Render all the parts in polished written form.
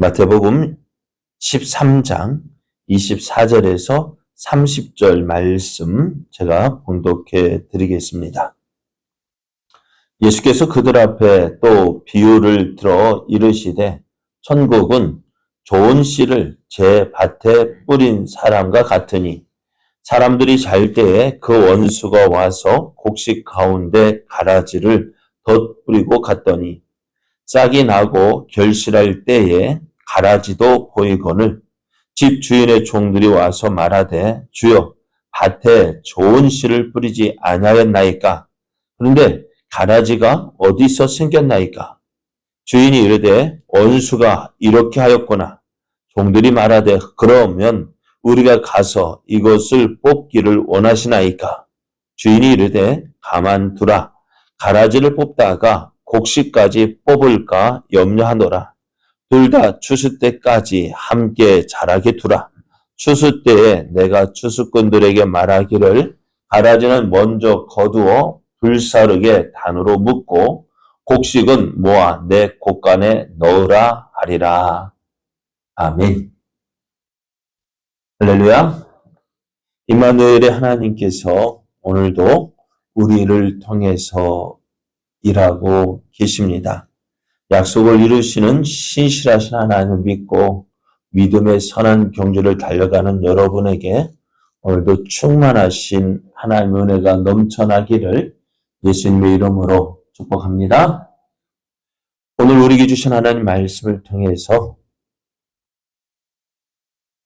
마태복음 13장 24절에서 30절 말씀 제가 봉독해 드리겠습니다. 예수께서 그들 앞에 또 비유를 들어 이르시되 천국은 좋은 씨를 제 밭에 뿌린 사람과 같으니 사람들이 잘 때에 그 원수가 와서 곡식 가운데 가라지를 덧뿌리고 갔더니 싹이 나고 결실할 때에 가라지도 보이거늘 집 주인의 종들이 와서 말하되 주여 밭에 좋은 씨를 뿌리지 아니하였나이까? 그런데 가라지가 어디서 생겼나이까? 주인이 이르되 원수가 이렇게 하였구나. 종들이 말하되 그러면 우리가 가서 이것을 뽑기를 원하시나이까? 주인이 이르되 가만두라. 가라지를 뽑다가 곡식까지 뽑을까 염려하노라. 둘 다 추수 때까지 함께 자라게 두라. 추수 때에 내가 추수꾼들에게 말하기를 가라지는 먼저 거두어 불사르게 단으로 묶고 곡식은 모아 내 곳간에 넣으라 하리라. 아멘. 할렐루야. 임마누엘의 하나님께서 오늘도 우리를 통해서 일하고 계십니다. 약속을 이루시는 신실하신 하나님을 믿고 믿음의 선한 경주를 달려가는 여러분에게 오늘도 충만하신 하나님의 은혜가 넘쳐나기를 예수님의 이름으로 축복합니다. 오늘 우리에게 주신 하나님 말씀을 통해서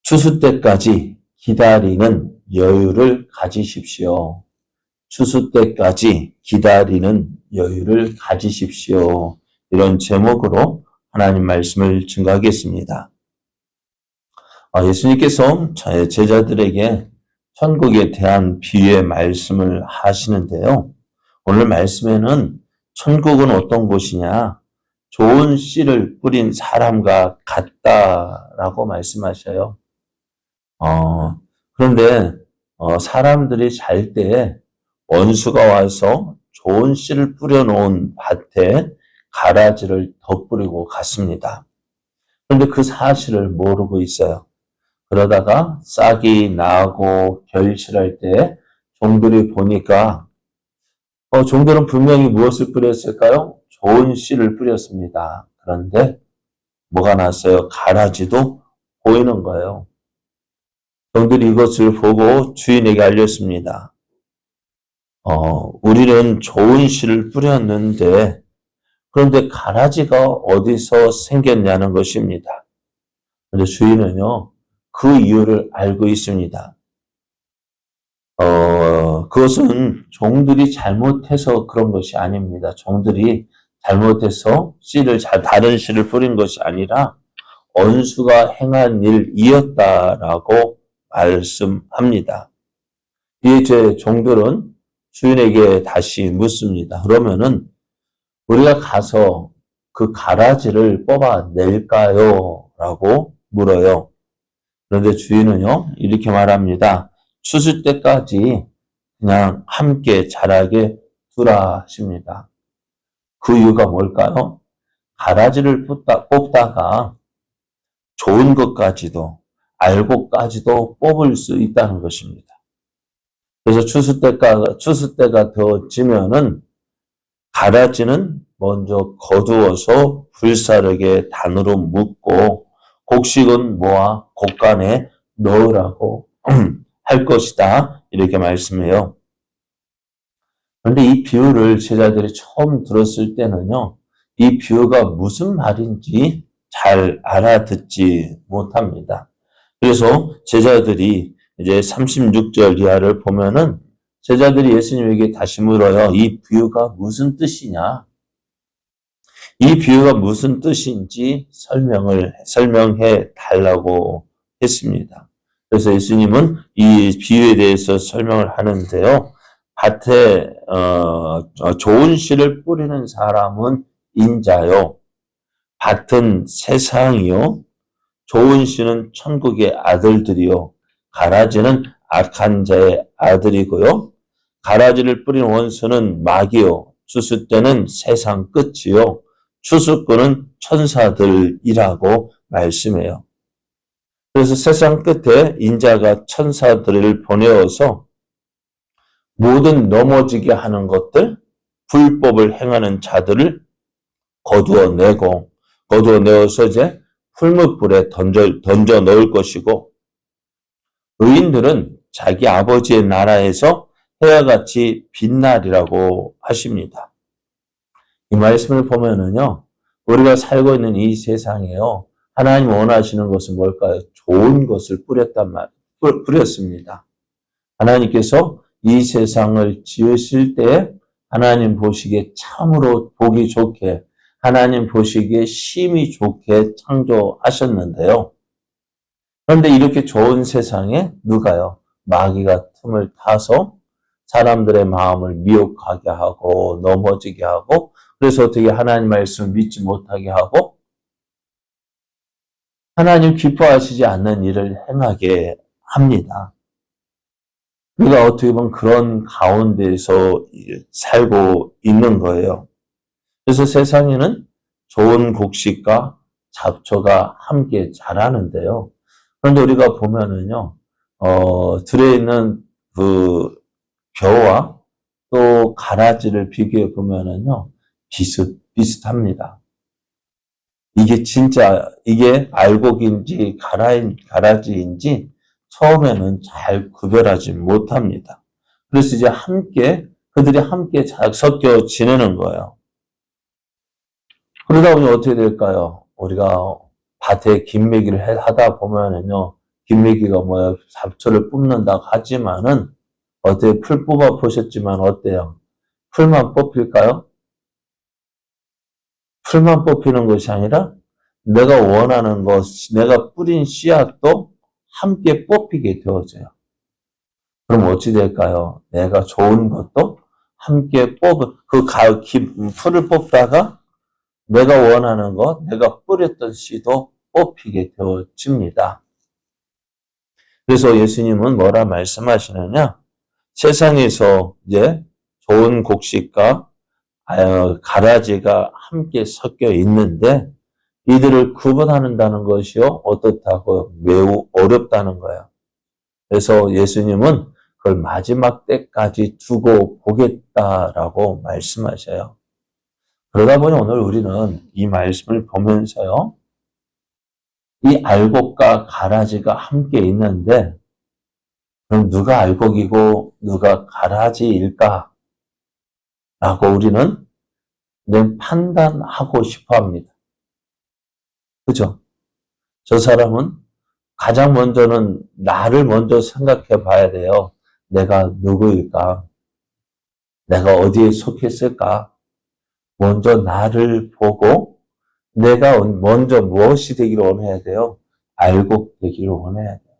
추수 때까지 기다리는 여유를 가지십시오. 추수 때까지 기다리는 여유를 가지십시오. 이런 제목으로 하나님 말씀을 증거하겠습니다. 예수님께서 제자들에게 천국에 대한 비유의 말씀을 하시는데요. 오늘 말씀에는 천국은 어떤 곳이냐? 좋은 씨를 뿌린 사람과 같다라고 말씀하셔요. 그런데 사람들이 잘 때에 원수가 와서 좋은 씨를 뿌려놓은 밭에 가라지를 덧뿌리고 갔습니다. 그런데 그 사실을 모르고 있어요. 그러다가 싹이 나고 결실할 때 종들이 보니까 종들은 분명히 무엇을 뿌렸을까요? 좋은 씨를 뿌렸습니다. 그런데 뭐가 났어요? 가라지도 보이는 거예요. 종들이 이것을 보고 주인에게 알렸습니다. 우리는 좋은 씨를 뿌렸는데 그런데 가라지가 어디서 생겼냐는 것입니다. 그런데 주인은요, 그 이유를 알고 있습니다. 그것은 종들이 잘못해서 그런 것이 아닙니다. 종들이 잘못해서 다른 씨를 뿌린 것이 아니라 원수가 행한 일이었다라고 말씀합니다. 이제 종들은 주인에게 다시 묻습니다. 그러면은 우리가 가서 그 가라지를 뽑아낼까요? 라고 물어요. 그런데 주인은요, 이렇게 말합니다. 추수 때까지 그냥 함께 자라게 두라 하십니다. 그 이유가 뭘까요? 가라지를 뽑다가 좋은 것까지도 알고까지도 뽑을 수 있다는 것입니다. 그래서 추수 때가 되어지면은 가라지는 먼저 거두어서 불사르게 단으로 묶고 곡식은 모아 곳간에 넣으라고 할 것이다. 이렇게 말씀해요. 그런데 이 비유를 제자들이 처음 들었을 때는요, 이 비유가 무슨 말인지 잘 알아듣지 못합니다. 그래서 제자들이 이제 36절 이하를 보면은 제자들이 예수님에게 다시 물어요. 이 비유가 무슨 뜻이냐? 이 비유가 무슨 뜻인지 설명해 달라고 했습니다. 그래서 예수님은 이 비유에 대해서 설명을 하는데요. 밭에 좋은 씨를 뿌리는 사람은 인자요. 밭은 세상이요. 좋은 씨는 천국의 아들들이요. 가라지는 악한 자의 아들이고요. 가라지를 뿌린 원수는 마귀요. 추수 때는 세상 끝이요. 추수꾼은 천사들이라고 말씀해요. 그래서 세상 끝에 인자가 천사들을 보내어서 모든 넘어지게 하는 것들, 불법을 행하는 자들을 거두어내어서 이제 풀무불에 던져 넣을 것이고, 의인들은 자기 아버지의 나라에서 해와 같이 빛나리라고 하십니다. 이 말씀을 보면은요, 우리가 살고 있는 이 세상에요, 하나님 원하시는 것은 뭘까요? 좋은 것을 뿌렸습니다. 하나님께서 이 세상을 지으실 때 하나님 보시기에 참으로 보기 좋게, 하나님 보시기에 심히 좋게 창조하셨는데요. 그런데 이렇게 좋은 세상에 누가요? 마귀가 틈을 타서 사람들의 마음을 미혹하게 하고 넘어지게 하고, 그래서 어떻게 하나님 말씀을 믿지 못하게 하고 하나님 기뻐하시지 않는 일을 행하게 합니다. 우리가 어떻게 보면 그런 가운데에서 살고 있는 거예요. 그래서 세상에는 좋은 곡식과 잡초가 함께 자라는데요. 그런데 우리가 보면은요, 들에 있는 그 겨와 또 가라지를 비교해 보면은요, 비슷합니다. 이게 알곡인지 가라지인지 처음에는 잘 구별하지 못합니다. 그래서 이제 그들이 함께 섞여 지내는 거예요. 그러다 보니 어떻게 될까요? 우리가 밭에 김매기를 하다 보면은요, 김매기가 뭐예요? 잡초를 뽑는다고 하지만은, 어떻게 풀 뽑아 보셨지만 어때요? 풀만 뽑힐까요? 풀만 뽑히는 것이 아니라, 내가 원하는 것, 내가 뿌린 씨앗도 함께 뽑히게 되어져요. 그럼 어찌 될까요? 내가 좋은 것도 함께 풀을 뽑다가 내가 원하는 것, 내가 뿌렸던 씨도 뽑히게 되어집니다. 그래서 예수님은 뭐라 말씀하시느냐? 세상에서 이제 좋은 곡식과 가라지가 함께 섞여 있는데 이들을 구분한다는 것이요, 어떻다고 매우 어렵다는 거예요. 그래서 예수님은 그걸 마지막 때까지 두고 보겠다라고 말씀하셔요. 그러다 보니 오늘 우리는 이 말씀을 보면서요, 이 알곡과 가라지가 함께 있는데, 그럼 누가 알곡이고 누가 가라지일까? 라고 우리는 판단하고 싶어 합니다. 그죠? 저 사람은 가장 먼저는 나를 먼저 생각해 봐야 돼요. 내가 누구일까? 내가 어디에 속했을까? 먼저 나를 보고 내가 먼저 무엇이 되기를 원해야 돼요? 알곡 되기를 원해야 돼요.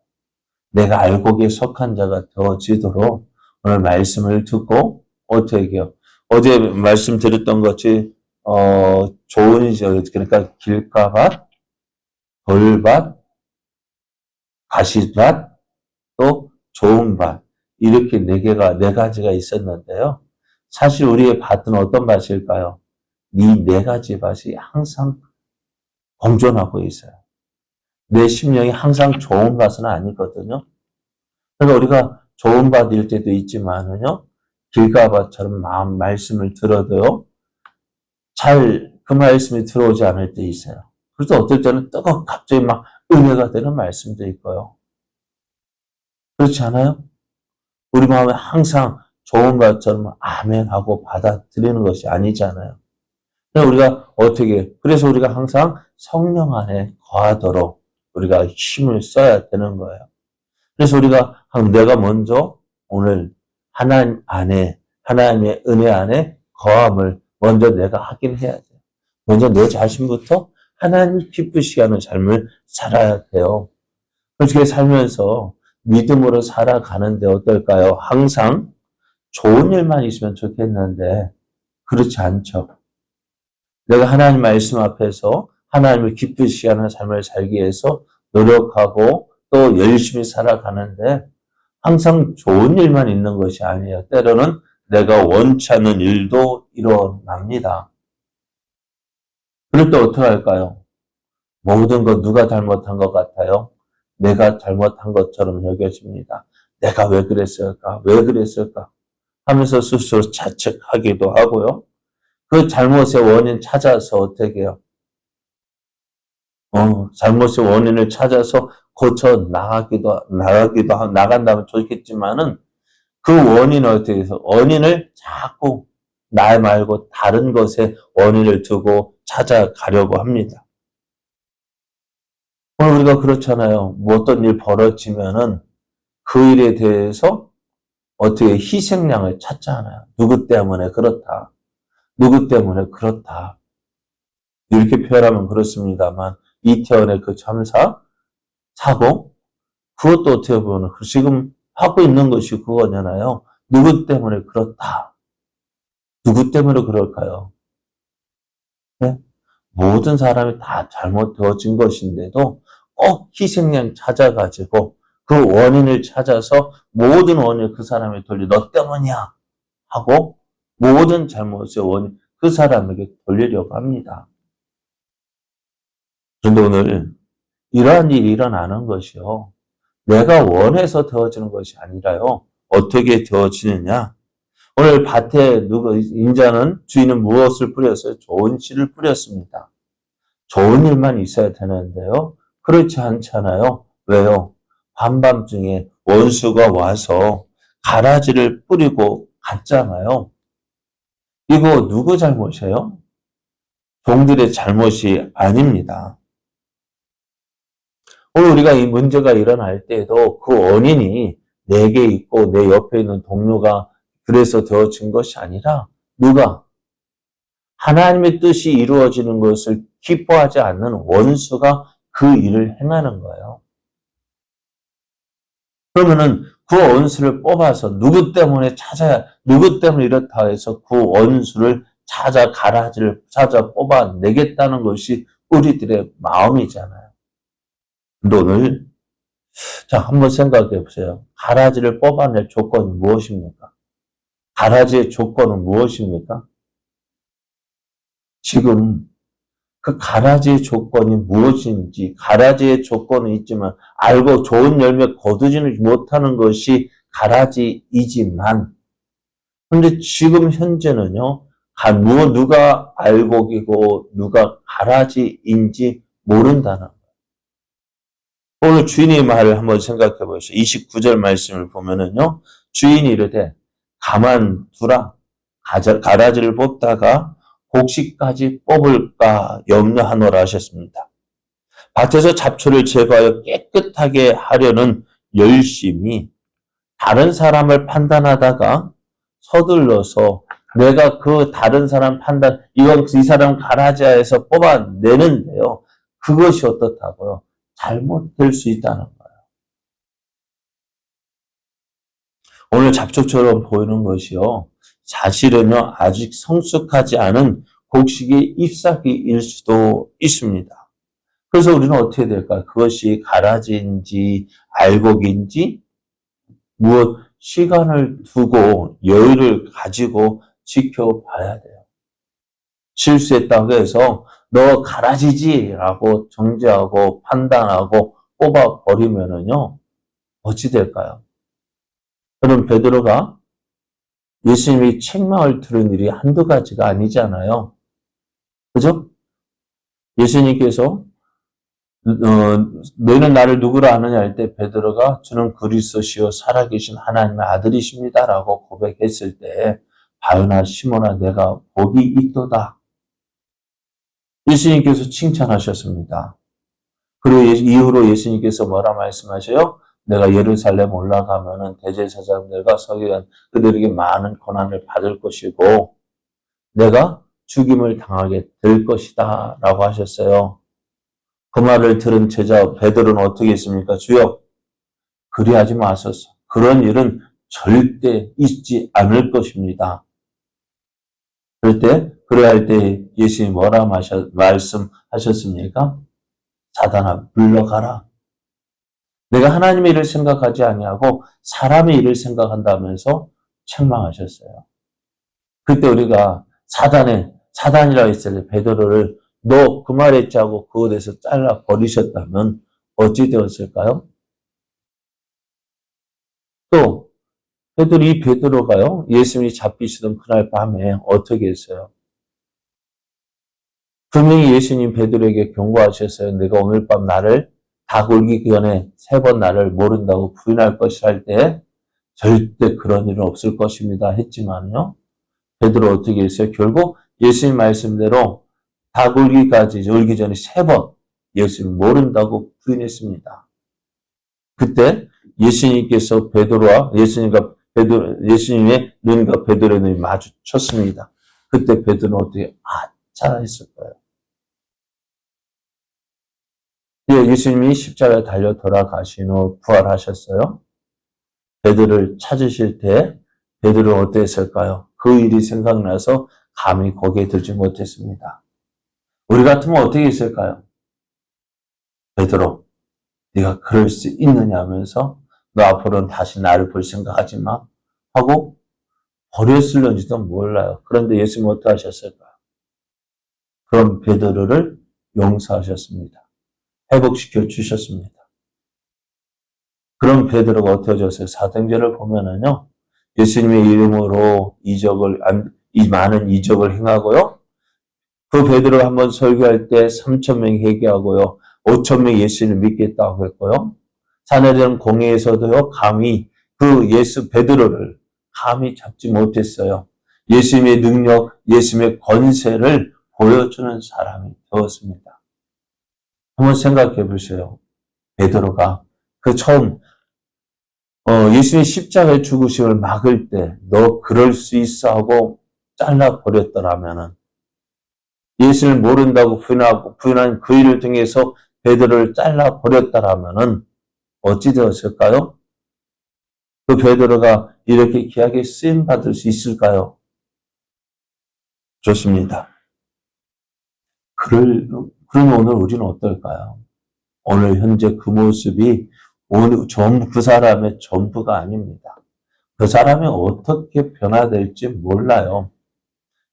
내가 알곡에 속한 자가 되어지도록 오늘 말씀을 듣고 어떻게 해요? 어제 말씀드렸던 것이 그러니까 길가밭, 돌밭, 가시밭, 또 좋은 밭, 이렇게 네 가지가 있었는데요. 사실 우리의 밭은 어떤 밭일까요? 이 네 가지 밭이 항상 공존하고 있어요. 내 심령이 항상 좋은 밭은 아니거든요. 그러니까 우리가 좋은 밭일 때도 있지만은요, 길가밭처럼 말씀을 들어도요, 그 말씀이 들어오지 않을 때 있어요. 그래서 어떨 때는 갑자기 막 은혜가 되는 말씀도 있고요. 그렇지 않아요? 우리 마음에 항상 좋은 것처럼 아멘 하고 받아들이는 것이 아니잖아요. 그래서 우리가 항상 성령 안에 거하도록 우리가 힘을 써야 되는 거예요. 그래서 내가 먼저 오늘 하나님의 은혜 안에 거함을 먼저 내가 하긴 해야 돼요. 먼저 내 자신부터 하나님을 기쁘시게 하는 삶을 살아야 돼요. 그렇게 살면서 믿음으로 살아가는데 어떨까요? 항상 좋은 일만 있으면 좋겠는데 그렇지 않죠. 내가 하나님 말씀 앞에서 하나님을 기쁘시게 하는 삶을 살기 위해서 노력하고 또 열심히 살아가는데 항상 좋은 일만 있는 것이 아니에요. 때로는 내가 원치 않는 일도 일어납니다. 그럴 때 어떻게 할까요? 모든 것 누가 잘못한 것 같아요? 내가 잘못한 것처럼 여겨집니다. 내가 왜 그랬을까? 왜 그랬을까? 하면서 스스로 자책하기도 하고요. 그 잘못의 원인 찾아서 어떻게 해요? 잘못의 원인을 찾아서 고쳐 나간다면 좋겠지만은 그 원인을 어떻게 해서 원인을 자꾸 나 말고 다른 것에 원인을 두고 찾아가려고 합니다. 오늘 우리가 그렇잖아요. 뭐 어떤 일 벌어지면은 그 일에 대해서 어떻게 희생양을 찾잖아요. 누구 때문에 그렇다. 누구 때문에 그렇다. 이렇게 표현하면 그렇습니다만 이태원의 그 참사, 사고, 그것도 어떻게 보면 지금 하고 있는 것이 그거잖아요. 누구 때문에 그렇다. 누구 때문에 그럴까요? 네? 모든 사람이 다 잘못되어진 것인데도 꼭 희생양 찾아가지고 그 원인을 찾아서 모든 원인을 그 사람에 돌려 너 때문이야 하고 모든 잘못의 원인 그 사람에게 돌리려고 합니다. 그런데 오늘 이러한 일이 일어나는 것이요. 내가 원해서 되어지는 것이 아니라요. 어떻게 되어지느냐. 오늘 밭에 인자는 주인은 무엇을 뿌렸어요? 좋은 씨를 뿌렸습니다. 좋은 일만 있어야 되는데요. 그렇지 않잖아요. 왜요? 한밤중에 원수가 와서 가라지를 뿌리고 갔잖아요. 이거 누구 잘못이에요? 종들의 잘못이 아닙니다. 오늘 우리가 이 문제가 일어날 때에도 그 원인이 내게 있고 내 옆에 있는 동료가 그래서 되어진 것이 아니라 누가? 하나님의 뜻이 이루어지는 것을 기뻐하지 않는 원수가 그 일을 행하는 거예요. 그러면은 그 원수를 뽑아서 누구 때문에 이렇다 해서 그 원수를 찾아 가라지를 찾아 뽑아내겠다는 것이 우리들의 마음이잖아요. 근데 오늘 자, 한번 생각해 보세요. 가라지를 뽑아낼 조건이 무엇입니까? 가라지의 조건은 무엇입니까? 지금 그 가라지의 조건이 무엇인지, 가라지의 조건은 있지만 알고 좋은 열매 거두지는 못하는 것이 가라지이지만, 근데 지금 현재는요, 누가 알곡이고 누가 가라지인지 모른다는 거예요. 오늘 주인의 말을 한번 생각해 보시죠. 29절 말씀을 보면은요, 주인이 이르되 가만두라. 가라지를 뽑다가 곡식까지 뽑을까 염려하노라 하셨습니다. 밭에서 잡초를 제거하여 깨끗하게 하려는 열심히 다른 사람을 판단하다가 서둘러서 내가 그 다른 사람 이 사람 가라지에서 뽑아내는데요. 그것이 어떻다고요? 잘못될 수 있다는 거예요. 오늘 잡초처럼 보이는 것이요. 사실은요, 아직 성숙하지 않은 곡식의 잎사귀일 수도 있습니다. 그래서 우리는 어떻게 될까요? 그것이 가라지인지 알곡인지 시간을 두고 여유를 가지고 지켜봐야 돼요. 실수했다고 해서 너 가라지지라고 정죄하고 판단하고 뽑아버리면은요, 어찌 될까요? 그럼 베드로가 예수님이 책망을 들은 일이 한두 가지가 아니잖아요. 그죠? 예수님께서 너희는 나를 누구라 하느냐 할 때 베드로가 주는 그리스도시요 살아계신 하나님의 아들이십니다라고 고백했을 때 바요나 시몬아 내가 복이 있도다. 예수님께서 칭찬하셨습니다. 그리고 이후로 예수님께서 뭐라 말씀하셔요? 내가 예루살렘 올라가면은 대제사장들과 서기관 그들에게 많은 고난을 받을 것이고 내가 죽임을 당하게 될 것이다 라고 하셨어요. 그 말을 들은 제자 베드로는 어떻게 했습니까? 주여 그리하지 마소서. 그런 일은 절대 있지 않을 것입니다. 그래할 때 예수님이 뭐라 말씀하셨습니까? 사단아 물러가라. 내가 하나님의 일을 생각하지 아니하고 사람의 일을 생각한다면서 책망하셨어요. 그때 우리가 사단이라고 했을 때 베드로를 너 그 말했지 하고 그것에서 잘라 버리셨다면 어찌 되었을까요? 또 이 베드로가요, 예수님이 잡히시던 그날 밤에 어떻게 했어요? 분명히 예수님 베드로에게 경고하셨어요. 내가 오늘 밤 나를 닭 울기 전에 3번 나를 모른다고 부인할 것이라 할 때 절대 그런 일은 없을 것입니다 했지만요. 베드로 어떻게 했어요? 결국 예수님 말씀대로 닭 울기 전에 3번 예수님 모른다고 부인했습니다. 그때 예수님께서 예수님의 눈과 베드로의 눈이 마주쳤습니다. 그때 베드로는 어떻게 아차 했을 거예요. 예수님이 십자가에 달려 돌아가신 후 부활하셨어요. 베드로를 찾으실 때 베드로는 어땠을까요? 그 일이 생각나서 감히 거기에 들지 못했습니다. 우리 같으면 어떻게 했을까요? 베드로, 네가 그럴 수 있느냐 하면서 너 앞으로는 다시 나를 볼 생각하지 마 하고 버렸을런지도 몰라요. 그런데 예수님은 어떻게 하셨을까요? 그럼 베드로를 용서하셨습니다. 회복시켜 주셨습니다. 그럼 베드로가 어떻게 하셨어요? 사도행전을 보면은요, 예수님의 이름으로 이 많은 이적을 행하고요. 그 베드로가 한번 설교할 때 3,000명이 회개하고요. 5,000명이 예수님을 믿겠다고 했고요. 사내전 공회에서도요, 감히 베드로를 감히 잡지 못했어요. 예수님의 능력, 예수님의 권세를 보여주는 사람이 되었습니다. 한번 생각해 보세요. 베드로가 처음 예수님이 십자가의 죽으심을 막을 때 너 그럴 수 있어 하고 잘라버렸더라면은 예수를 모른다고 부인한 그 일을 통해서 베드로를 잘라버렸더라면은 어찌 되었을까요? 그 베드로가 이렇게 귀하게 쓰임받을 수 있을까요? 좋습니다. 그러면 오늘 우리는 어떨까요? 오늘 현재 그 모습이 오늘 그 사람의 전부가 아닙니다. 그 사람이 어떻게 변화될지 몰라요.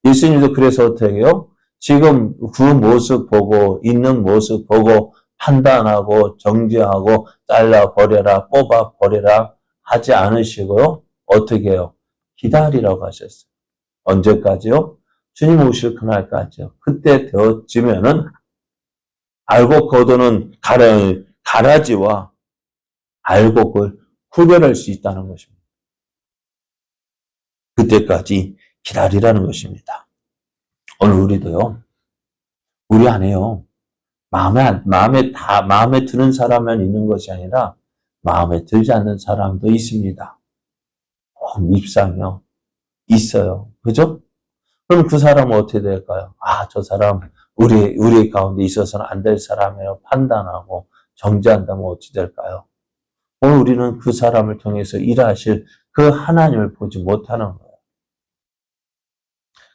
예수님도 그래서 어떻게 해요? 지금 그 모습 보고, 있는 모습 보고, 판단하고, 정죄하고, 잘라버려라, 뽑아버려라 하지 않으시고요. 어떻게 해요? 기다리라고 하셨어요. 언제까지요? 주님 오실 그날까지요. 그때 되어지면은 알고 거두는 가라지와 알곡을 구별할 수 있다는 것입니다. 그때까지 기다리라는 것입니다. 오늘 우리도요, 우리 안에요, 마음에 드는 사람만 있는 것이 아니라 마음에 들지 않는 사람도 있습니다. 밉상이요. 있어요. 그죠? 그럼 그 사람은 어떻게 될까요? 저 사람, 우리 가운데 있어서는 안 될 사람이에요. 판단하고 정죄한다면 어찌 될까요? 오늘 우리는 그 사람을 통해서 일하실 그 하나님을 보지 못하는 거예요.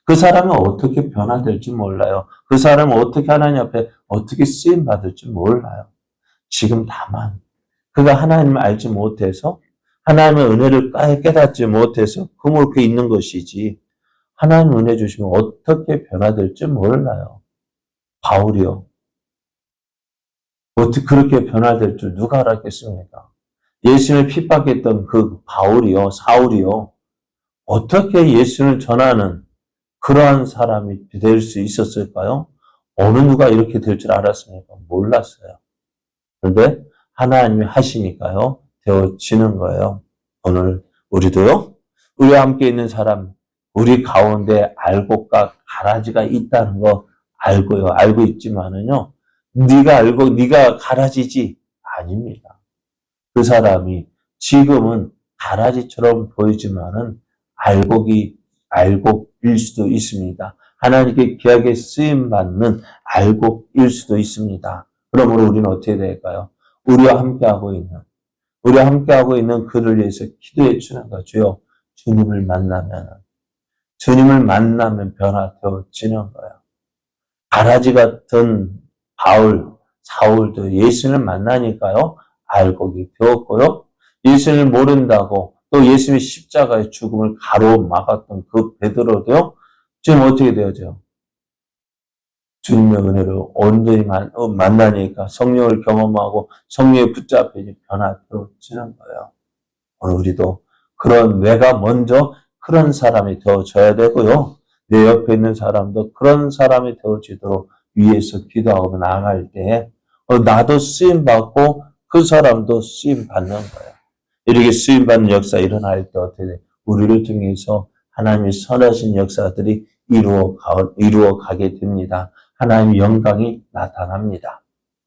그 사람은 어떻게 변화될지 몰라요. 그 사람은 어떻게 하나님 앞에 어떻게 쓰임받을지 몰라요. 지금 다만 그가 하나님을 알지 못해서 하나님의 은혜를 깨닫지 못해서 그렇게 있는 것이지 하나님 은혜 주시면 어떻게 변화될지 몰라요. 바울이요. 어떻게 그렇게 변화될 줄 누가 알았겠습니까? 예수님을 핍박했던 그 사울이요. 어떻게 예수를 전하는 그러한 사람이 될 수 있었을까요? 어느 누가 이렇게 될 줄 알았습니까? 몰랐어요. 그런데 하나님이 하시니까요, 되어지는 거예요. 오늘 우리도요, 우리와 함께 있는 사람, 우리 가운데 알곡과 가라지가 있다는 거 알고요. 알고 있지만은요, 네가 가라지지 아닙니다. 그 사람이 지금은 가라지처럼 보이지만은 알곡일 수도 있습니다. 하나님께 귀하게 쓰임받는 알곡일 수도 있습니다. 그러므로 우리는 어떻게 될까요? 우리와 함께하고 있는 그를 위해서 기도해 주는 거죠. 주님을 만나면 변화되어지는 거예요. 가라지 같은 사울도 예수님을 만나니까요, 알곡이 되었고요. 예수님을 모른다고 또 예수님의 십자가의 죽음을 가로막았던 그 베드로도요, 지금 어떻게 되어져요? 주님의 은혜로 온전히 만나니까 성령을 경험하고 성령에 붙잡혀 변화되어지는 거예요. 오늘 우리도 그런 내가 먼저 그런 사람이 되어져야 되고요. 내 옆에 있는 사람도 그런 사람이 되어지도록 위에서 기도하고 나아갈 때 나도 쓰임받고 그 사람도 쓰임받는 거예요. 이렇게 쓰임받는 역사 일어날 때 어떻게 돼? 우리를 통해서 하나님의 선하신 역사들이 이루어 가게 됩니다. 하나님의 영광이 나타납니다.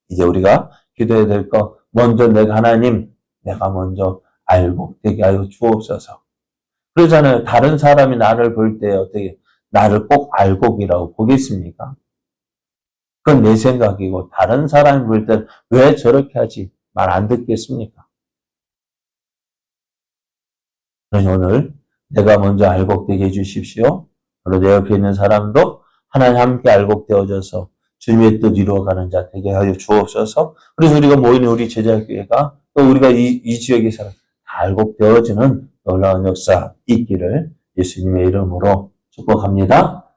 이제 우리가 기도해야 될 거 먼저 내가 먼저 알고 되게 하여 주옵소서. 그러잖아요. 다른 사람이 나를 볼 때 어떻게 나를 꼭 알고기라고 보겠습니까? 그건 내 생각이고 다른 사람이 볼 때 왜 저렇게 하지? 말 안 듣겠습니까? 그러니 오늘 내가 먼저 알곡되게 해주십시오. 그리고 내 옆에 있는 사람도 하나님 함께 알곡되어져서 주님의 뜻 이루어가는 자 되게 하여 주옵소서. 그래서 우리가 모이는 우리 제자교회가 또 우리가 이 지역에서 다 알곡되어지는 놀라운 역사 있기를 예수님의 이름으로 축복합니다.